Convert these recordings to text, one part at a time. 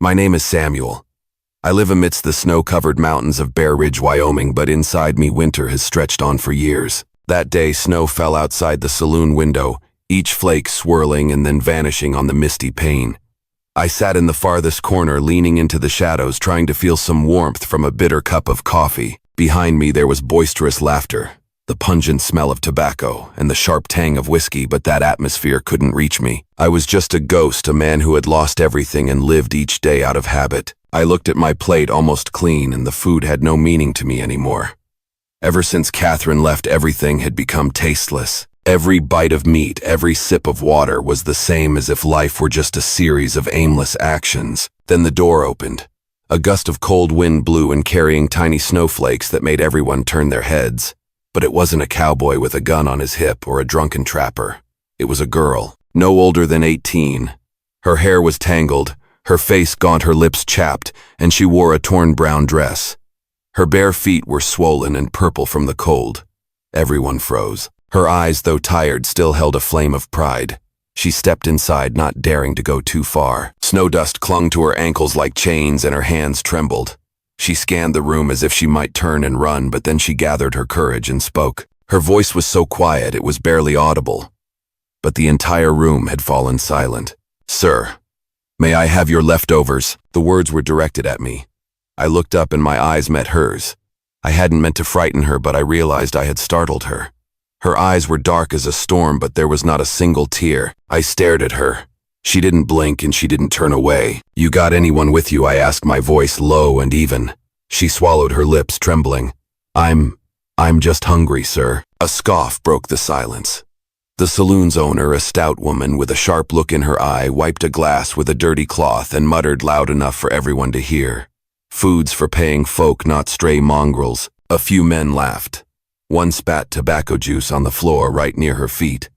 My name is Samuel. I live amidst the snow-covered mountains of Bear Ridge, Wyoming, but inside me winter has stretched on for years. That day, snow fell outside the saloon window, each flake swirling and then vanishing on the misty pane. I sat in the farthest corner, leaning into the shadows, trying to feel some warmth from a bitter cup of coffee. Behind me there was boisterous laughter, the pungent smell of tobacco, and the sharp tang of whiskey, but that atmosphere couldn't reach me. I was just a ghost, a man who had lost everything and lived each day out of habit. I looked at my plate, almost clean, and the food had no meaning to me anymore. Ever since Catherine left, everything had become tasteless. Every bite of meat, every sip of water was the same, as if life were just a series of aimless actions. Then the door opened. A gust of cold wind blew in, carrying tiny snowflakes that made everyone turn their heads. But it wasn't a cowboy with a gun on his hip or a drunken trapper. It was a girl, no older than 18. Her hair was tangled, her face gaunt, her lips chapped, and she wore a torn brown dress. Her bare feet were swollen and purple from the cold. Everyone froze. Her eyes, though tired, still held a flame of pride. She stepped inside, not daring to go too far. Snow dust clung to her ankles like chains, and her hands trembled. She scanned the room as if she might turn and run, but then she gathered her courage and spoke. Her voice was so quiet it was barely audible. But the entire room had fallen silent. "Sir, may I have your leftovers?" The words were directed at me. I looked up and my eyes met hers. I hadn't meant to frighten her, but I realized I had startled her. Her eyes were dark as a storm, but there was not a single tear. I stared at her. She didn't blink and she didn't turn away. "You got anyone with you?" I asked, my voice low and even. She swallowed, her lips trembling. I'm just hungry, sir." A scoff broke the silence. The saloon's owner, a stout woman with a sharp look in her eye, wiped a glass with a dirty cloth and muttered loud enough for everyone to hear. "Food's for paying folk, not stray mongrels." A few men laughed. One spat tobacco juice on the floor right near her feet.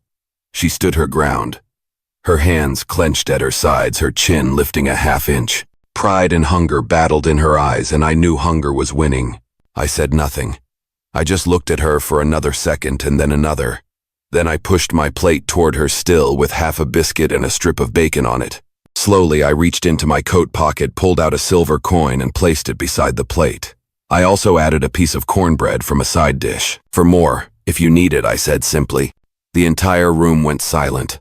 She stood her ground, her hands clenched at her sides, her chin lifting a half-inch. Pride and hunger battled in her eyes, and I knew hunger was winning. I said nothing. I just looked at her for another second and then another. Then I pushed my plate toward her, still with half a biscuit and a strip of bacon on it. Slowly, I reached into my coat pocket, pulled out a silver coin, and placed it beside the plate. I also added a piece of cornbread from a side dish. "For more, if you need it," I said simply. The entire room went silent.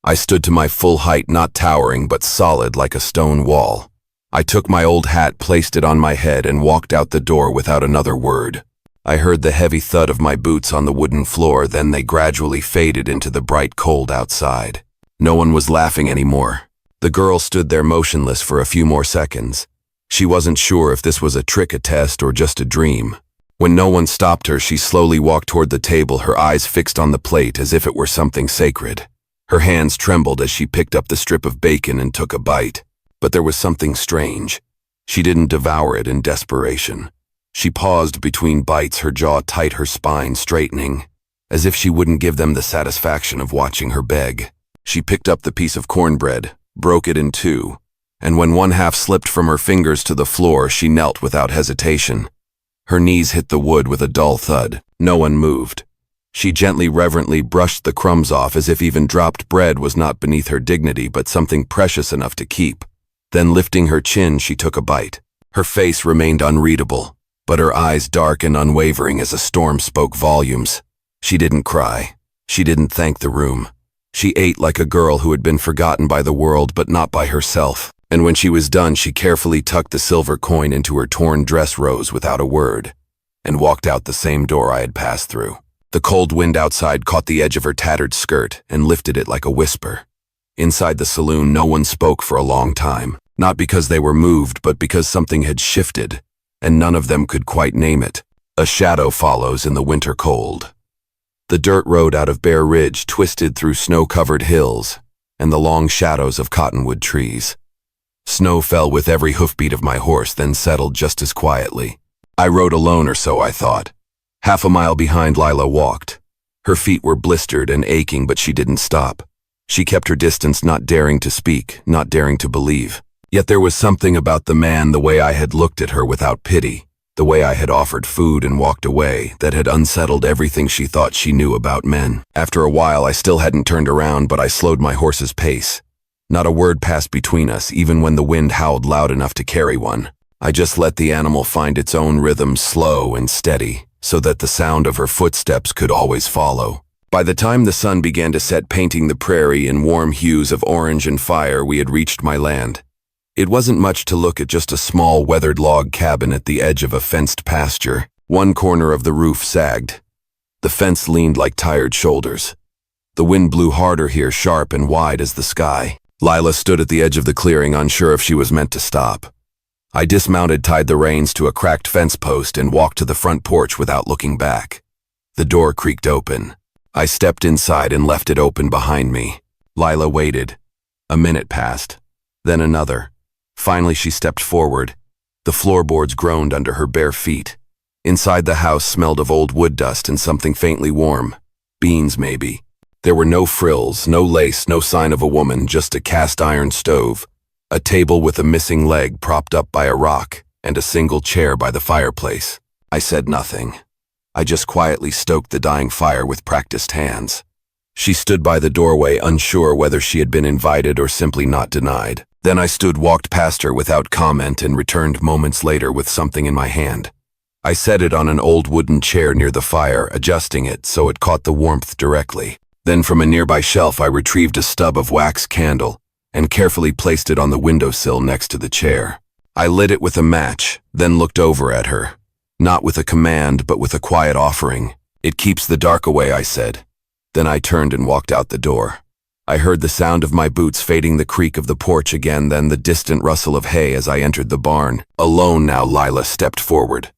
I stood to my full height, not towering, but solid like a stone wall. I took my old hat, placed it on my head, and walked out the door without another word. I heard the heavy thud of my boots on the wooden floor, then they gradually faded into the bright cold outside. No one was laughing anymore. The girl stood there motionless for a few more seconds. She wasn't sure if this was a trick, a test, or just a dream. When no one stopped her, she slowly walked toward the table, her eyes fixed on the plate as if it were something sacred. Her hands trembled as she picked up the strip of bacon and took a bite. But there was something strange. She didn't devour it in desperation. She paused between bites, her jaw tight, her spine straightening, as if she wouldn't give them the satisfaction of watching her beg. She picked up the piece of cornbread, broke it in two, and when one half slipped from her fingers to the floor, she knelt without hesitation. Her knees hit the wood with a dull thud. No one moved. She gently, reverently brushed the crumbs off, as if even dropped bread was not beneath her dignity, but something precious enough to keep. Then, lifting her chin, she took a bite. Her face remained unreadable, but her eyes, dark and unwavering as a storm, spoke volumes. She didn't cry. She didn't thank the room. She ate like a girl who had been forgotten by the world, but not by herself. And when she was done, she carefully tucked the silver coin into her torn dress, rose without a word, and walked out the same door I had passed through. The cold wind outside caught the edge of her tattered skirt and lifted it like a whisper. Inside the saloon, no one spoke for a long time, not because they were moved, but because something had shifted, and none of them could quite name it. A shadow follows in the winter cold. The dirt road out of Bear Ridge twisted through snow-covered hills and the long shadows of cottonwood trees. Snow fell with every hoofbeat of my horse, then settled just as quietly. I rode alone, or so I thought. Half a mile behind, Lila walked. Her feet were blistered and aching, but she didn't stop. She kept her distance, not daring to speak, not daring to believe. Yet there was something about the man, the way I had looked at her without pity, the way I had offered food and walked away, that had unsettled everything she thought she knew about men. After a while, I still hadn't turned around, but I slowed my horse's pace. Not a word passed between us, even when the wind howled loud enough to carry one. I just let the animal find its own rhythm, slow and steady, so that the sound of her footsteps could always follow. By the time the sun began to set, painting the prairie in warm hues of orange and fire, we had reached my land. It wasn't much to look at, just a small weathered log cabin at the edge of a fenced pasture. One corner of the roof sagged. The fence leaned like tired shoulders. The wind blew harder here, sharp and wide as the sky. Lila stood at the edge of the clearing, unsure if she was meant to stop. I dismounted, tied the reins to a cracked fence post, and walked to the front porch without looking back. The door creaked open. I stepped inside and left it open behind me. Lila waited. A minute passed, then another. Finally, she stepped forward. The floorboards groaned under her bare feet. Inside the house smelled of old wood dust and something faintly warm. Beans, maybe. There were no frills, no lace, no sign of a woman, just a cast iron stove, a table with a missing leg propped up by a rock, and a single chair by the fireplace. I said nothing. I just quietly stoked the dying fire with practiced hands. She stood by the doorway, unsure whether she had been invited or simply not denied. Then I walked past her without comment, and returned moments later with something in my hand. I set it on an old wooden chair near the fire, adjusting it so it caught the warmth directly. Then from a nearby shelf I retrieved a stub of wax candle and carefully placed it on the windowsill next to the chair. I lit it with a match, then looked over at her. Not with a command, but with a quiet offering. "It keeps the dark away," I said. Then I turned and walked out the door. I heard the sound of my boots fading, the creak of the porch again, then the distant rustle of hay as I entered the barn. Alone now, Lila stepped forward.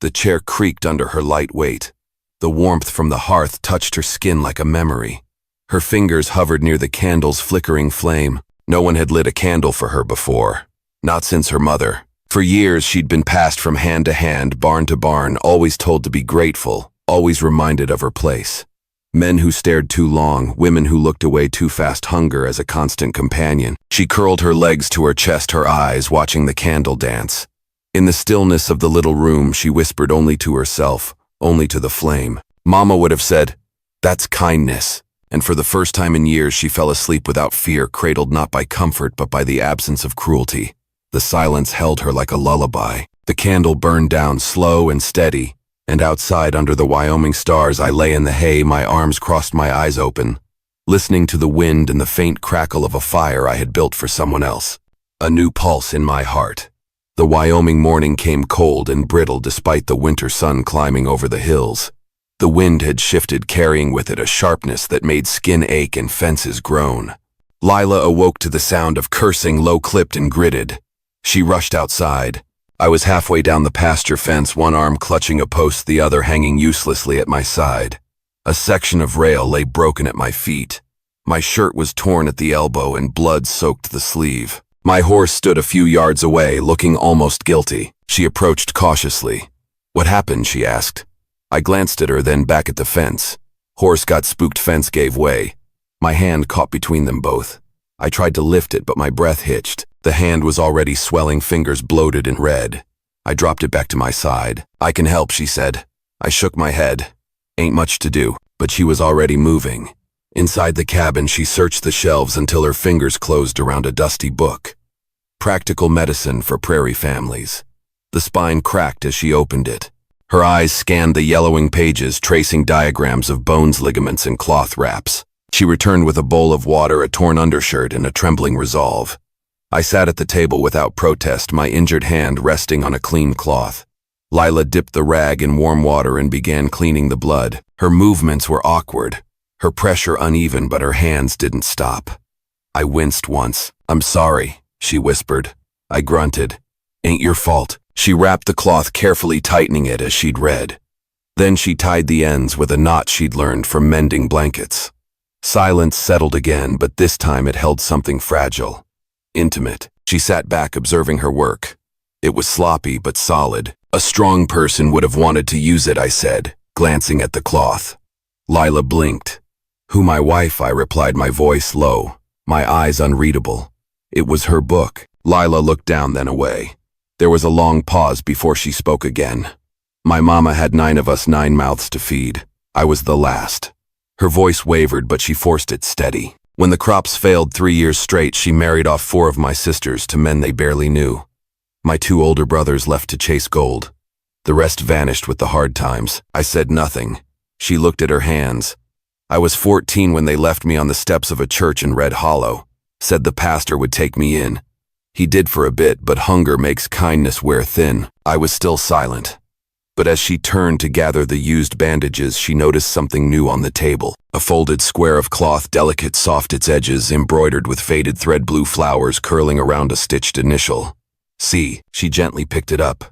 The chair creaked under her light weight. The warmth from the hearth touched her skin like a memory. Her fingers hovered near the candle's flickering flame. No one had lit a candle for her before. Not since her mother. For years she'd been passed from hand to hand, barn to barn, always told to be grateful, always reminded of her place. Men who stared too long, women who looked away too fast, hunger as a constant companion. She curled her legs to her chest, her eyes watching the candle dance. In the stillness of the little room, she whispered only to herself, only to the flame. Mama would have said, "That's kindness." And for the first time in years, she fell asleep without fear, cradled not by comfort but by the absence of cruelty. The silence held her like a lullaby. The candle burned down slow and steady, and outside under the Wyoming stars I lay in the hay, my arms crossed, my eyes open, listening to the wind and the faint crackle of a fire I had built for someone else. A new pulse in my heart. The Wyoming morning came cold and brittle despite the winter sun climbing over the hills. The wind had shifted, carrying with it a sharpness that made skin ache and fences groan. Lila awoke to the sound of cursing, low-clipped and gritted. She rushed outside. I was halfway down the pasture fence, one arm clutching a post, the other hanging uselessly at my side. A section of rail lay broken at my feet. My shirt was torn at the elbow and blood soaked the sleeve. My horse stood a few yards away, looking almost guilty. She approached cautiously. "What happened?" she asked. I glanced at her, then back at the fence. Horse got spooked, fence gave way. My hand caught between them both. I tried to lift it, but my breath hitched. The hand was already swelling, fingers bloated and red. I dropped it back to my side. "I can help," she said. I shook my head. "Ain't much to do." But she was already moving. Inside the cabin, she searched the shelves until her fingers closed around a dusty book. Practical Medicine for Prairie Families. The spine cracked as she opened it. Her eyes scanned the yellowing pages, tracing diagrams of bones, ligaments, and cloth wraps. She returned with a bowl of water, a torn undershirt, and a trembling resolve. I sat at the table without protest, my injured hand resting on a clean cloth. Lila dipped the rag in warm water and began cleaning the blood. Her movements were awkward, her pressure uneven, but her hands didn't stop. I winced once. "I'm sorry," she whispered. I grunted. "Ain't your fault." She wrapped the cloth, carefully tightening it as she'd read. Then she tied the ends with a knot she'd learned from mending blankets. Silence settled again, but this time it held something fragile, intimate. She sat back, observing her work. It was sloppy but solid. "A strong person would have wanted to use it," I said, glancing at the cloth. Lila blinked. "Who, my wife?" I replied, my voice low, my eyes unreadable. It was her book. Lila looked down, then away. There was a long pause before she spoke again. "My mama had 9 of us, 9 mouths to feed. I was the last." Her voice wavered, but she forced it steady. When the crops failed 3 years straight, she married off 4 of my sisters to men they barely knew. My 2 older brothers left to chase gold. The rest vanished with the hard times. I said nothing. She looked at her hands. I was 14 when they left me on the steps of a church in Red Hollow. Said the pastor would take me in. He did for a bit, but hunger makes kindness wear thin. I was still silent. But as she turned to gather the used bandages, she noticed something new on the table. A folded square of cloth, delicate, soft its edges, embroidered with faded thread blue flowers curling around a stitched initial. See, she gently picked it up.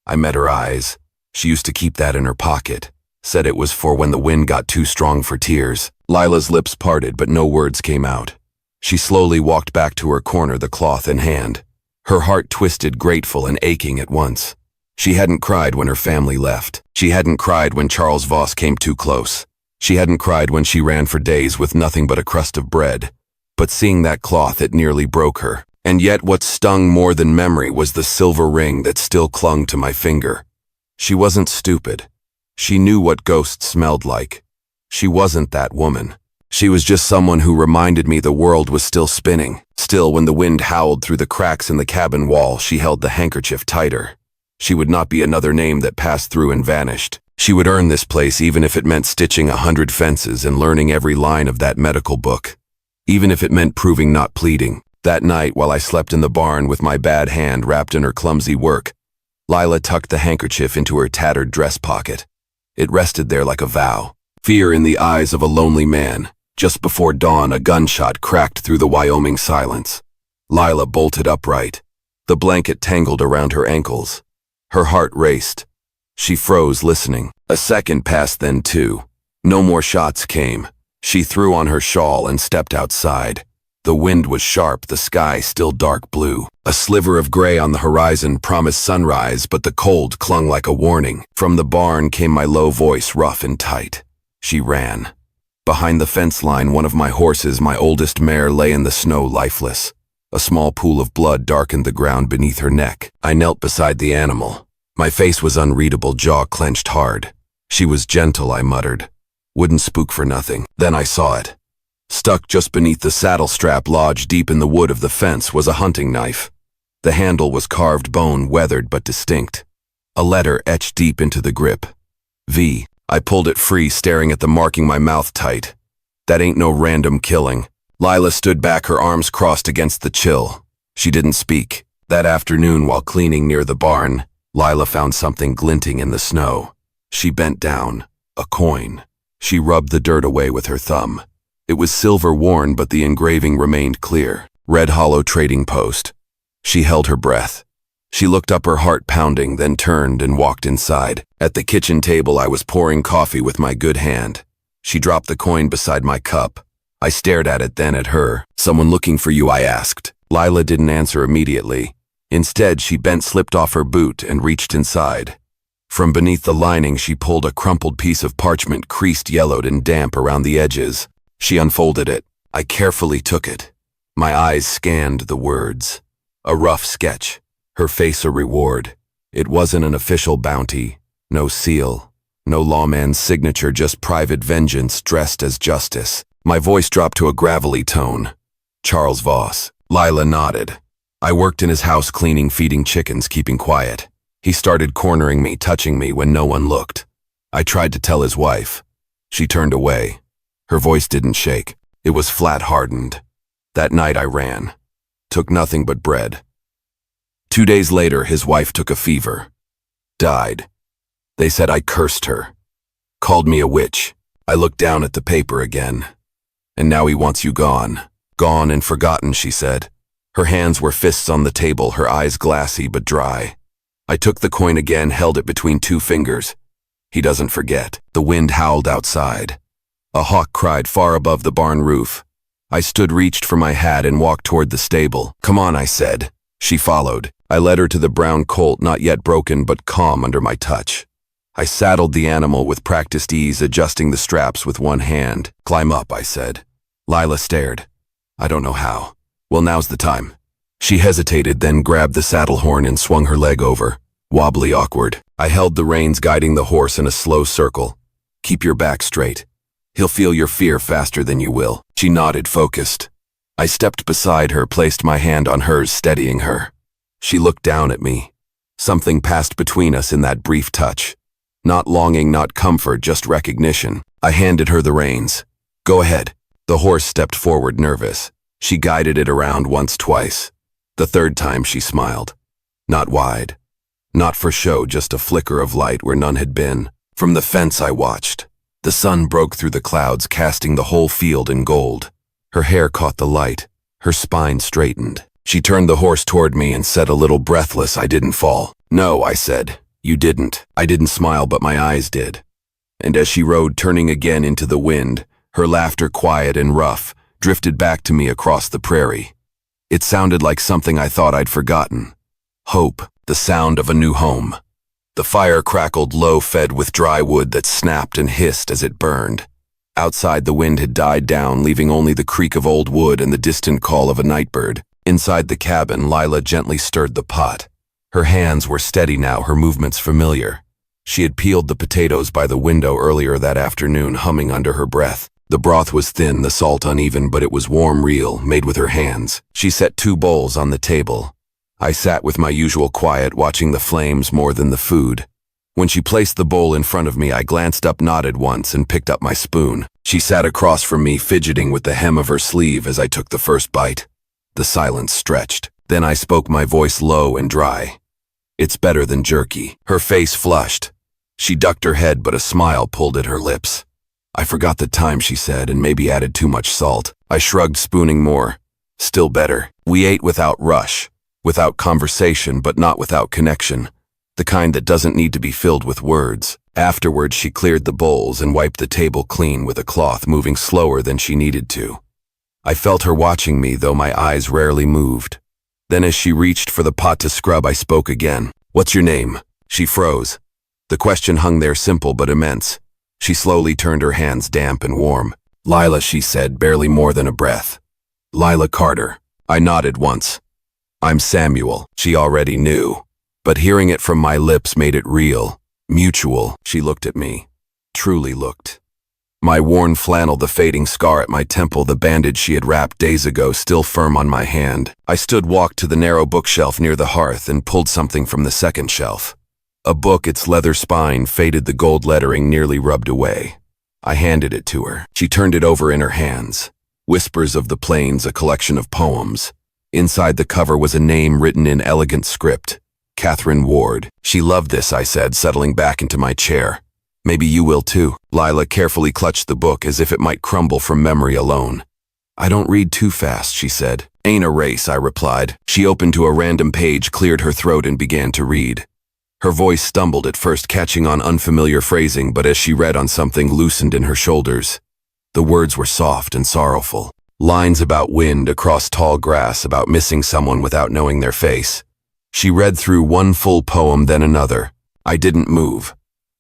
I met her eyes. She used to keep that in her pocket. Said it was for when the wind got too strong for tears. Lila's lips parted, but no words came out. She slowly walked back to her corner, the cloth in hand. Her heart twisted, grateful and aching at once. She hadn't cried when her family left. She hadn't cried when Charles Voss came too close. She hadn't cried when she ran for days with nothing but a crust of bread. But seeing that cloth, it nearly broke her. And yet what stung more than memory was the silver ring that still clung to my finger. She wasn't stupid. She knew what ghosts smelled like. She wasn't that woman. She was just someone who reminded me the world was still spinning. Still, when the wind howled through the cracks in the cabin wall, she held the handkerchief tighter. She would not be another name that passed through and vanished. She would earn this place, even if it meant stitching 100 fences and learning every line of that medical book. Even if it meant proving not pleading. That night, while I slept in the barn with my bad hand wrapped in her clumsy work, Lila tucked the handkerchief into her tattered dress pocket. It rested there like a vow. Fear in the eyes of a lonely man. Just before dawn, a gunshot cracked through the Wyoming silence. Lila bolted upright. The blanket tangled around her ankles. Her heart raced. She froze, listening. A second passed, then 2. No more shots came. She threw on her shawl and stepped outside. The wind was sharp, the sky still dark blue. A sliver of gray on the horizon promised sunrise, but the cold clung like a warning. From the barn came my low voice, rough and tight. She ran. Behind the fence line, one of my horses, my oldest mare, lay in the snow lifeless. A small pool of blood darkened the ground beneath her neck. I knelt beside the animal. My face was unreadable, jaw clenched hard. She was gentle, I muttered. Wouldn't spook for nothing. Then I saw it. Stuck just beneath the saddle strap, lodged deep in the wood of the fence, was a hunting knife. The handle was carved bone, weathered but distinct. A letter etched deep into the grip. V. I pulled it free, staring at the marking, my mouth tight. That ain't no random killing. Lila stood back, her arms crossed against the chill. She didn't speak. That afternoon, while cleaning near the barn, Lila found something glinting in the snow. She bent down. A coin. She rubbed the dirt away with her thumb. It was silver worn, but the engraving remained clear. Red Hollow Trading Post. She held her breath. She looked up, her heart pounding, then turned and walked inside. At the kitchen table, I was pouring coffee with my good hand. She dropped the coin beside my cup. I stared at it, then at her. Someone looking for you, I asked. Lila didn't answer immediately. Instead, she bent, slipped off her boot, and reached inside. From beneath the lining, she pulled a crumpled piece of parchment, creased, yellowed, and damp around the edges. She unfolded it. I carefully took it. My eyes scanned the words. A rough sketch. Her face a reward. It wasn't an official bounty. No seal. No lawman's signature, just private vengeance dressed as justice. My voice dropped to a gravelly tone. Charles Voss. Lila nodded. I worked in his house, cleaning, feeding chickens, keeping quiet. He started cornering me, touching me when no one looked. I tried to tell his wife. She turned away. Her voice didn't shake. It was flat, hardened. That night I ran. Took nothing but bread. 2 days later, his wife took a fever. Died. They said I cursed her. Called me a witch. I looked down at the paper again. And now he wants you gone. Gone and forgotten, she said. Her hands were fists on the table, her eyes glassy but dry. I took the coin again, held it between 2 fingers. He doesn't forget. The wind howled outside. A hawk cried far above the barn roof. I stood, reached for my hat, and walked toward the stable. Come on, I said. She followed. I led her to the brown colt, not yet broken but calm under my touch. I saddled the animal with practiced ease, adjusting the straps with one hand. Climb up, I said. Lila stared. I don't know how. Well, now's the time. She hesitated, then grabbed the saddle horn and swung her leg over. Wobbly, awkward. I held the reins, guiding the horse in a slow circle. Keep your back straight. He'll feel your fear faster than you will." She nodded, focused. I stepped beside her, placed my hand on hers, steadying her. She looked down at me. Something passed between us in that brief touch. Not longing, not comfort, just recognition. I handed her the reins. "Go ahead." The horse stepped forward, nervous. She guided it around once, twice. The third time she smiled. Not wide. Not for show, just a flicker of light where none had been. From the fence I watched. The sun broke through the clouds, casting the whole field in gold. Her hair caught the light. Her spine straightened. She turned the horse toward me and said a little breathless, "I didn't fall." "No," I said. "You didn't." I didn't smile, but my eyes did. And as she rode, turning again into the wind, her laughter, quiet and rough, drifted back to me across the prairie. It sounded like something I thought I'd forgotten. Hope, the sound of a new home. The fire crackled low, fed with dry wood that snapped and hissed as it burned. Outside, the wind had died down, leaving only the creak of old wood and the distant call of a nightbird. Inside the cabin, Lila gently stirred the pot. Her hands were steady now, her movements familiar. She had peeled the potatoes by the window earlier that afternoon, humming under her breath. The broth was thin, the salt uneven, but it was warm, real, made with her hands. She set 2 bowls on the table. I sat with my usual quiet, watching the flames more than the food. When she placed the bowl in front of me, I glanced up, nodded once, and picked up my spoon. She sat across from me, fidgeting with the hem of her sleeve as I took the first bite. The silence stretched. Then I spoke, my voice low and dry. "It's better than jerky." Her face flushed. She ducked her head, but a smile pulled at her lips. "I forgot the time," she said, "and maybe added too much salt." I shrugged, spooning more. "Still better." We ate without rush, without conversation, but not without connection. The kind that doesn't need to be filled with words. Afterward, she cleared the bowls and wiped the table clean with a cloth, moving slower than she needed to. I felt her watching me, though my eyes rarely moved. Then as she reached for the pot to scrub, I spoke again. "What's your name?" She froze. The question hung there, simple but immense. She slowly turned her hands damp and warm. "Lila," she said, barely more than a breath. "Lila Carter." I nodded once. "I'm Samuel." She already knew. But hearing it from my lips made it real, mutual. She looked at me. Truly looked. My worn flannel, the fading scar at my temple, the bandage she had wrapped days ago still firm on my hand. I walked to the narrow bookshelf near the hearth and pulled something from the second shelf. A book, its leather spine faded, the gold lettering nearly rubbed away. I handed it to her. She turned it over in her hands. Whispers of the Plains, a collection of poems. Inside the cover was a name written in elegant script. Catherine Ward. "She loved this," I said, settling back into my chair. "Maybe you will too." Lila carefully clutched the book as if it might crumble from memory alone. "I don't read too fast," she said. "Ain't a race," I replied. She opened to a random page, cleared her throat, and began to read. Her voice stumbled at first, catching on unfamiliar phrasing, but as she read on, something loosened in her shoulders. The words were soft and sorrowful. Lines about wind across tall grass, about missing someone without knowing their face. She read through one full poem, then another. I didn't move.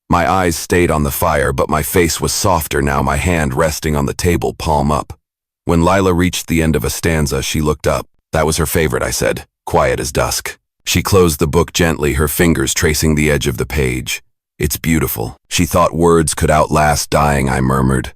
My eyes stayed on the fire, but my face was softer now, my hand resting on the table, palm up. When Lila reached the end of a stanza, she looked up. "That was her favorite," I said, quiet as dusk. She closed the book gently, her fingers tracing the edge of the page. "It's beautiful." She thought words could outlast dying, I murmured.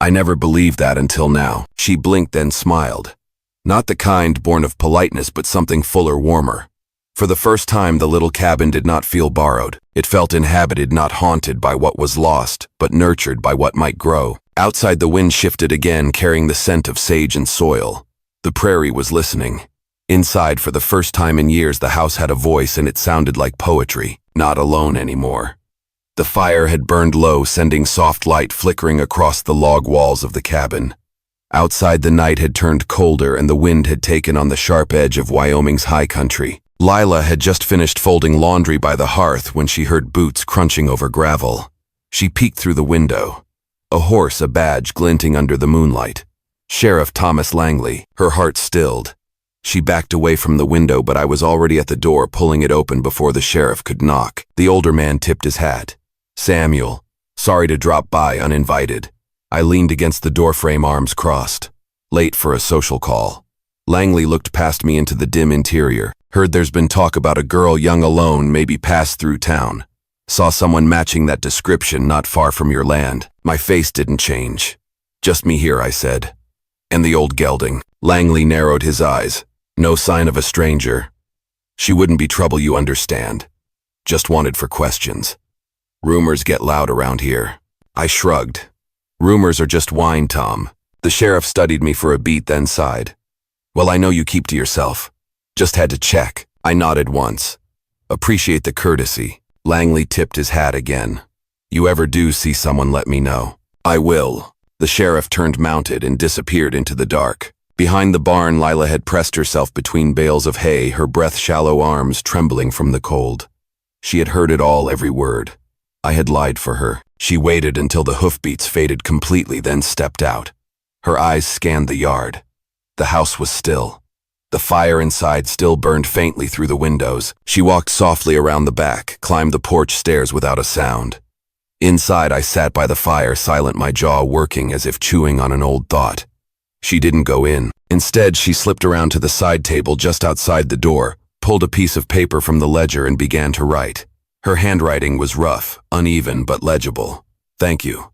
"I never believed that until now." She blinked, then smiled. Not the kind born of politeness, but something fuller, warmer. For the first time, the little cabin did not feel borrowed. It felt inhabited, not haunted by what was lost, but nurtured by what might grow. Outside, the wind shifted again, carrying the scent of sage and soil. The prairie was listening. Inside, for the first time in years, the house had a voice, and it sounded like poetry, not alone anymore. The fire had burned low, sending soft light flickering across the log walls of the cabin. Outside, the night had turned colder, and the wind had taken on the sharp edge of Wyoming's high country. Lila had just finished folding laundry by the hearth when she heard boots crunching over gravel. She peeked through the window. A horse, a badge glinting under the moonlight. Sheriff Thomas Langley. Her heart stilled. She backed away from the window, but I was already at the door, pulling it open before the sheriff could knock. The older man tipped his hat. "Samuel, sorry to drop by uninvited." I leaned against the doorframe, arms crossed. Late for a social call. Langley looked past me into the dim interior. "Heard there's been talk about a girl young, alone, maybe passed through town. Saw someone matching that description not far from your land." My face didn't change. Just me here, I said. And the old gelding. Langley narrowed his eyes. No sign of a stranger. She wouldn't be trouble, you understand. Just wanted for questions. Rumors get loud around here. I shrugged. Rumors are just wine, Tom. The sheriff studied me for a beat, then sighed. Well, I know you keep to yourself. Just had to check. I nodded once. Appreciate the courtesy. Langley tipped his hat again. You ever do see someone, let me know. I will. The sheriff turned mounted and disappeared into the dark. Behind the barn, Lila had pressed herself between bales of hay, her breath-shallow arms trembling from the cold. She had heard it all, every word. I had lied for her. She waited until the hoofbeats faded completely, then stepped out. Her eyes scanned the yard. The house was still. The fire inside still burned faintly through the windows. She walked softly around the back, climbed the porch stairs without a sound. Inside, I sat by the fire, silent, my jaw working as if chewing on an old thought. She didn't go in. Instead, she slipped around to the side table just outside the door, pulled a piece of paper from the ledger and began to write. Her handwriting was rough, uneven, but legible. Thank you.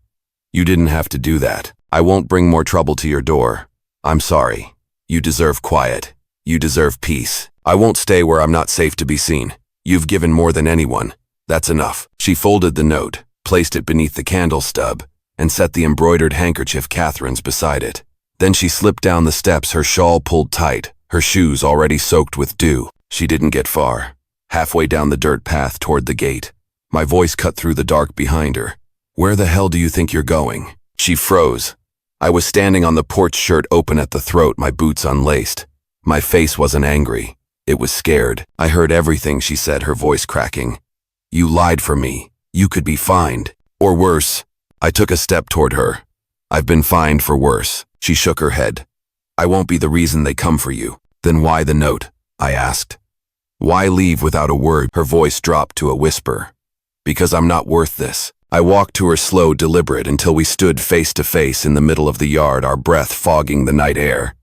You didn't have to do that. I won't bring more trouble to your door. I'm sorry. You deserve quiet. You deserve peace. I won't stay where I'm not safe to be seen. You've given more than anyone. That's enough. She folded the note, placed it beneath the candle stub, and set the embroidered handkerchief Catherine's beside it. Then she slipped down the steps, her shawl pulled tight, her shoes already soaked with dew. She didn't get far. Halfway down the dirt path toward the gate, my voice cut through the dark behind her. Where the hell do you think you're going? She froze. I was standing on the porch, shirt open at the throat, my boots unlaced. My face wasn't angry. It was scared. I heard everything she said, her voice cracking. You lied for me. You could be fined. Or worse. I took a step toward her. I've been fined for worse. She shook her head. I won't be the reason they come for you. Then why the note? I asked. Why leave without a word? Her voice dropped to a whisper. Because I'm not worth this. I walked to her, slow, deliberate, until we stood face to face in the middle of the yard, our breath fogging the night air.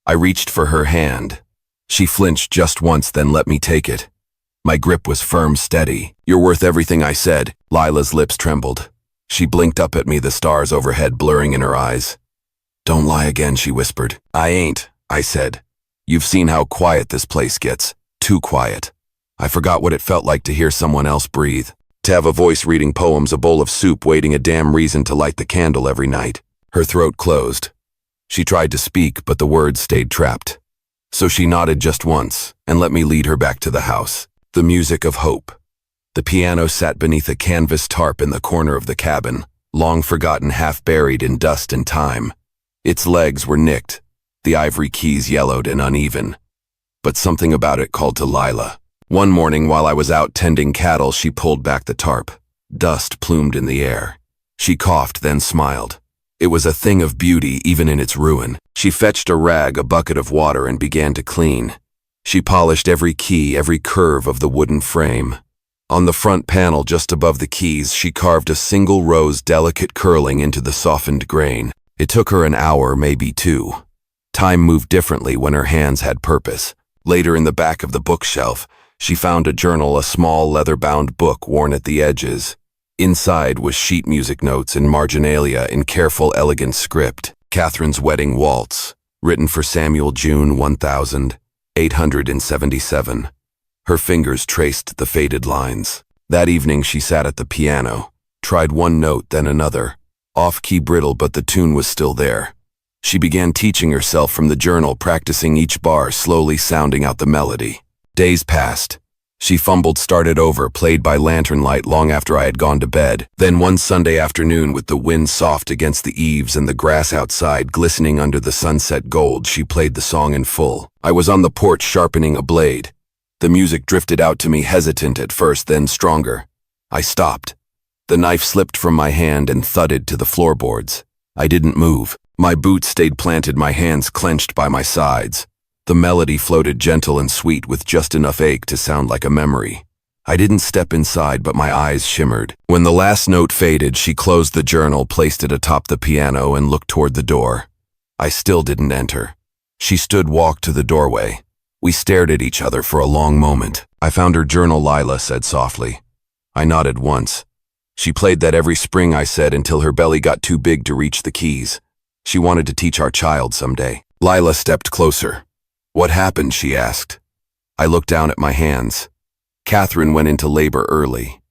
I reached for her hand. She flinched just once, then let me take it. My grip was firm, steady. You're worth everything, I said. Lila's lips trembled. She blinked up at me, the stars overhead blurring in her eyes. Don't lie again, she whispered. I ain't, I said. You've seen how quiet this place gets. Too quiet. I forgot what it felt like to hear someone else breathe. To have a voice reading poems, a bowl of soup, waiting a damn reason to light the candle every night. Her throat closed. She tried to speak, but the words stayed trapped. So she nodded just once and let me lead her back to the house. The music of hope. The piano sat beneath a canvas tarp in the corner of the cabin, long forgotten, half buried in dust and time. Its legs were nicked, the ivory keys yellowed and uneven. But something about it called to Lila. One morning while I was out tending cattle, she pulled back the tarp. Dust plumed in the air. She coughed, then smiled. It was a thing of beauty even in its ruin. She fetched a rag, a bucket of water, and began to clean. She polished every key, every curve of the wooden frame. On the front panel just above the keys, she carved a single rose, delicate curling into the softened grain. It took her an hour, maybe two. Time moved differently when her hands had purpose. Later, in the back of the bookshelf, she found a journal, a small leather-bound book worn at the edges. Inside was sheet music notes and marginalia in careful, elegant script. Catherine's Wedding Waltz, written for Samuel June 1877. Her fingers traced the faded lines. That evening she sat at the piano, tried one note, then another. Off-key, brittle, but the tune was still there. She began teaching herself from the journal, practicing each bar, slowly sounding out the melody. Days passed. She fumbled, started over, played by lantern light long after I had gone to bed. Then one Sunday afternoon, with the wind soft against the eaves and the grass outside glistening under the sunset gold, she played the song in full. I was on the porch sharpening a blade. The music drifted out to me, hesitant at first, then stronger. I stopped. The knife slipped from my hand and thudded to the floorboards. I didn't move. My boots stayed planted, my hands clenched by my sides. The melody floated gentle and sweet, with just enough ache to sound like a memory. I didn't step inside, but my eyes shimmered. When the last note faded, she closed the journal, placed it atop the piano, and looked toward the door. I still didn't enter. She stood, walked to the doorway. We stared at each other for a long moment. I found her journal, Lila said softly. I nodded once. She played that every spring, I said, until her belly got too big to reach the keys. She wanted to teach our child someday. Lila stepped closer. What happened? She asked. I looked down at my hands. Catherine went into labor early.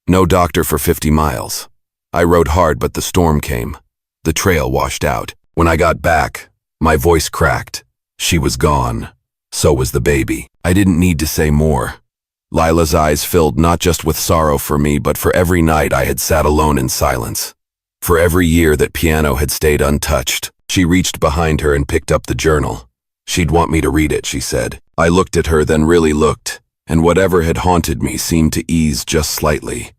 No doctor for 50 miles. I rode hard, but the storm came. The trail washed out. When I got back, my voice cracked. She was gone. So was the baby. I didn't need to say more. Lila's eyes filled not just with sorrow for me, but for every night I had sat alone in silence. For every year that piano had stayed untouched. She reached behind her and picked up the journal. She'd want me to read it, she said. I looked at her, then really looked, and whatever had haunted me seemed to ease just slightly.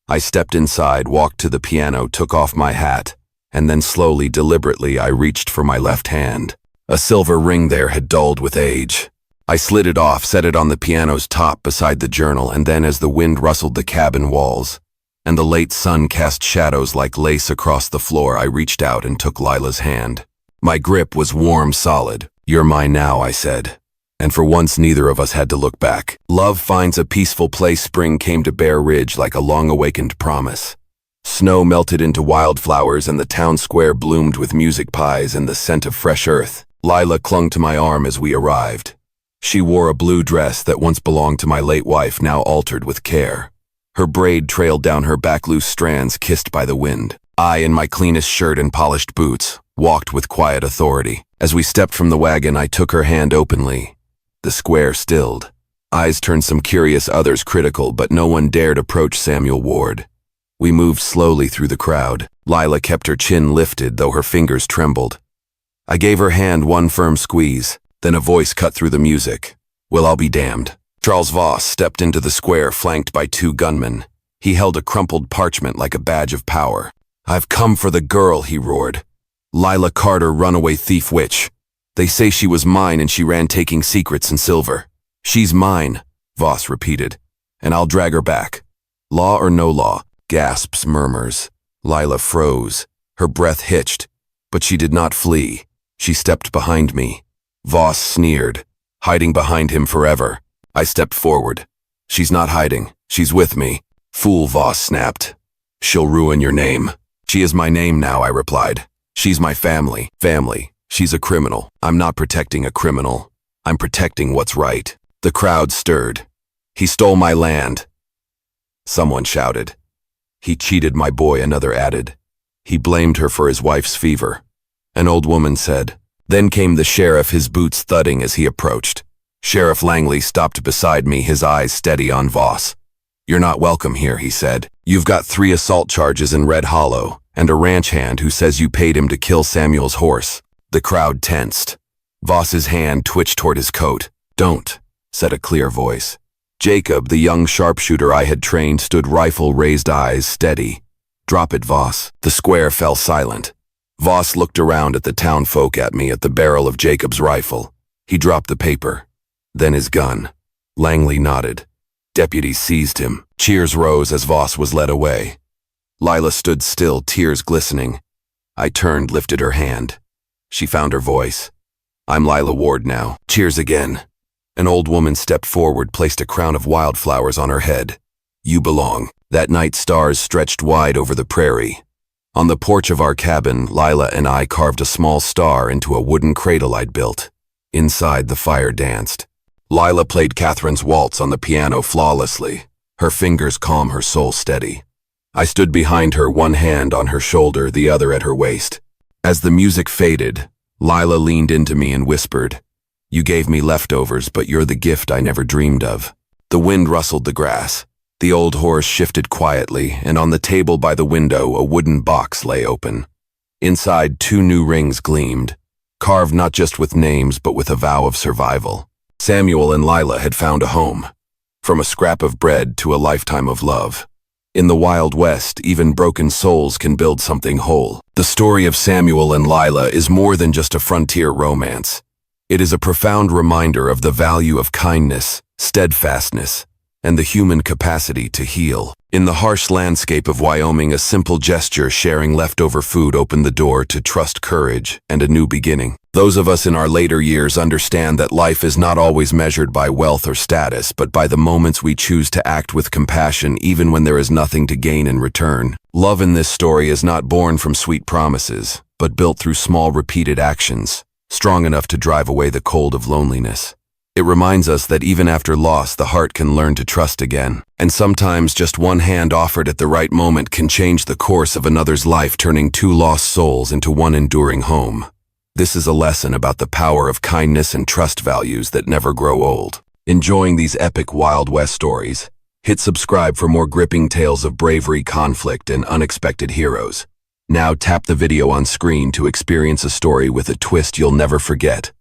I stepped inside, walked to the piano, took off my hat, and then slowly, deliberately, I reached for my left hand. A silver ring there had dulled with age. I slid it off, set it on the piano's top beside the journal, and then as the wind rustled the cabin walls, and the late sun cast shadows like lace across the floor, I reached out and took Lila's hand. My grip was warm, solid. You're mine now, I said. And for once neither of us had to look back. Love finds a peaceful place. Spring came to Bear Ridge like a long-awakened promise. Snow melted into wildflowers and the town square bloomed with music pies and the scent of fresh earth. Lila clung to my arm as we arrived. She wore a blue dress that once belonged to my late wife, now altered with care. Her braid trailed down her back, loose strands kissed by the wind. I, in my cleanest shirt and polished boots, walked with quiet authority. As we stepped from the wagon, I took her hand openly. The square stilled. Eyes turned, some curious, others critical, but no one dared approach Samuel Ward. We moved slowly through the crowd. Lila kept her chin lifted, though her fingers trembled. I gave her hand one firm squeeze, then a voice cut through the music. Well, I'll be damned. Charles Voss stepped into the square, flanked by 2 gunmen. He held a crumpled parchment like a badge of power. I've come for the girl, he roared. Lila Carter, runaway thief witch. They say she was mine and she ran taking secrets and silver. She's mine, Voss repeated, and I'll drag her back. Law or no law, gasps, murmurs. Lila froze. Her breath hitched, but she did not flee. She stepped behind me. Voss sneered, hiding behind him forever. I stepped forward. She's not hiding. She's with me. Fool, Voss snapped. She'll ruin your name. She is my name now, I replied. She's my family. Family. She's a criminal. I'm not protecting a criminal. I'm protecting what's right. The crowd stirred. He stole my land. Someone shouted. He cheated my boy, another added. He blamed her for his wife's fever. An old woman said. Then came the sheriff, his boots thudding as he approached. Sheriff Langley stopped beside me, his eyes steady on Voss. You're not welcome here, he said. You've got 3 assault charges in Red Hollow, and a ranch hand who says you paid him to kill Samuel's horse. The crowd tensed. Voss's hand twitched toward his coat. Don't, said a clear voice. Jacob, the young sharpshooter I had trained, stood, rifle raised, eyes steady. Drop it, Voss. The square fell silent. Voss looked around at the townfolk, at me, at the barrel of Jacob's rifle. He dropped the paper. Then his gun. Langley nodded. Deputies seized him. Cheers rose as Voss was led away. Lila stood still, tears glistening. I turned, lifted her hand. She found her voice. I'm Lila Ward now. Cheers again. An old woman stepped forward, placed a crown of wildflowers on her head. You belong. That night stars stretched wide over the prairie. On the porch of our cabin, Lila and I carved a small star into a wooden cradle I'd built. Inside, the fire danced. Lila played Catherine's waltz on the piano flawlessly, her fingers calm, her soul steady. I stood behind her, one hand on her shoulder, the other at her waist. As the music faded, Lila leaned into me and whispered, You gave me leftovers, but you're the gift I never dreamed of. The wind rustled the grass. The old horse shifted quietly, and on the table by the window a wooden box lay open. Inside 2 new rings gleamed, carved not just with names but with a vow of survival. Samuel and Lila had found a home, from a scrap of bread to a lifetime of love. In the Wild West, even broken souls can build something whole. The story of Samuel and Lila is more than just a frontier romance. It is a profound reminder of the value of kindness, steadfastness, and the human capacity to heal. In the harsh landscape of Wyoming, a simple gesture sharing leftover food opened the door to trust, courage, and a new beginning. Those of us in our later years understand that life is not always measured by wealth or status, but by the moments we choose to act with compassion even when there is nothing to gain in return. Love in this story is not born from sweet promises, but built through small repeated actions, strong enough to drive away the cold of loneliness. It reminds us that even after loss, the heart can learn to trust again. And sometimes just one hand offered at the right moment can change the course of another's life, turning two lost souls into one enduring home. This is a lesson about the power of kindness and trust, values that never grow old. Enjoying these epic Wild West stories? Hit subscribe for more gripping tales of bravery, conflict, and unexpected heroes. Now tap the video on screen to experience a story with a twist you'll never forget.